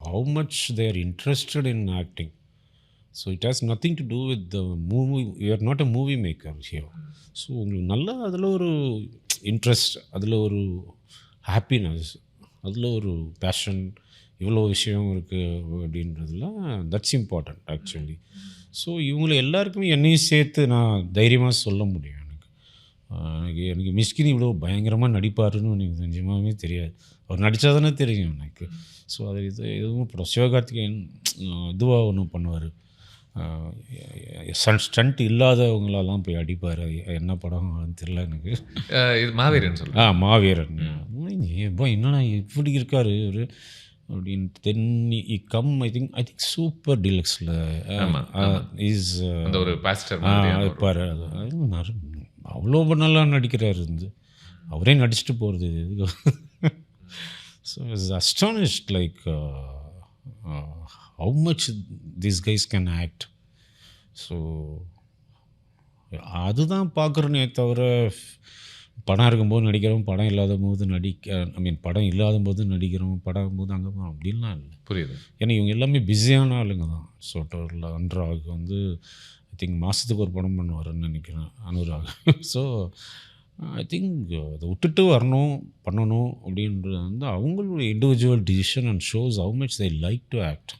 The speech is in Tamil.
how much they are interested in acting. So it has nothing to do with the movie. You are not a movie maker here. So உங்களுக்கு நல்லா அதில் ஒரு இன்ட்ரெஸ்ட், அதில் ஒரு ஹாப்பினஸ், அதில் ஒரு பேஷன், இவ்வளோ விஷயம் இருக்குது அப்படின்றதுலாம் தட்ஸ் இம்பார்ட்டண்ட் ஆக்சுவலி. ஸோ இவங்களை எல்லாருக்குமே என்னையும் சேர்த்து நான் தைரியமாக சொல்ல முடியும். எனக்கு எனக்கு மிஷ்கின் இவ்வளோ பயங்கரமாக நடிப்பாருன்னு எனக்கு நிஜமாகவே தெரியாது. அவர் நடித்தா தானே தெரியும் எனக்கு. ஸோ அது எதுவும் இப்போ சிவகார்த்திகேயன் இதுவாக ஒன்றும் பண்ணுவார், ஸ்டண்ட் இல்லாதவங்களெல்லாம் போய் அடிப்பார். என்ன படம் தெரில எனக்கு. இது மாவீரன் சொல்லுங்கள். மாவீரன். இப்போ என்னன்னா இப்படி இருக்கார் இவர் அப்படின்னு. Then come I think super டீலக்ஸில் இஸ் ஒரு பாஸ்டர் இருப்பார். அவ்வளோ நல்லா நடிக்கிறார். அவரே நடிச்சுட்டு போகிறது இது. So it's astonished like how much these guys can act. So அதுதான் பார்க்குறேனே தவிர, படம் இருக்கும்போது நடிக்கிறோம், படம் இல்லாத போது படம் இல்லாத போது நடிக்கிறோம், படம் போது அங்கே போகிறோம் அப்படின்லாம் இல்லை. புரியுது. ஏன்னா இவங்க எல்லாமே பிஸியான ஆளுங்க தான். சோட்டரில் அனுராக் ஐ திங்க் மாதத்துக்கு ஒரு படம் பண்ணுவாருன்னு நினைக்கிறேன் அனுராக். ஸோ ஐ திங்க் அதை விட்டுட்டு வரணும், பண்ணணும் அப்படின்றது அவங்களுடைய individual decision and shows how much they like to act.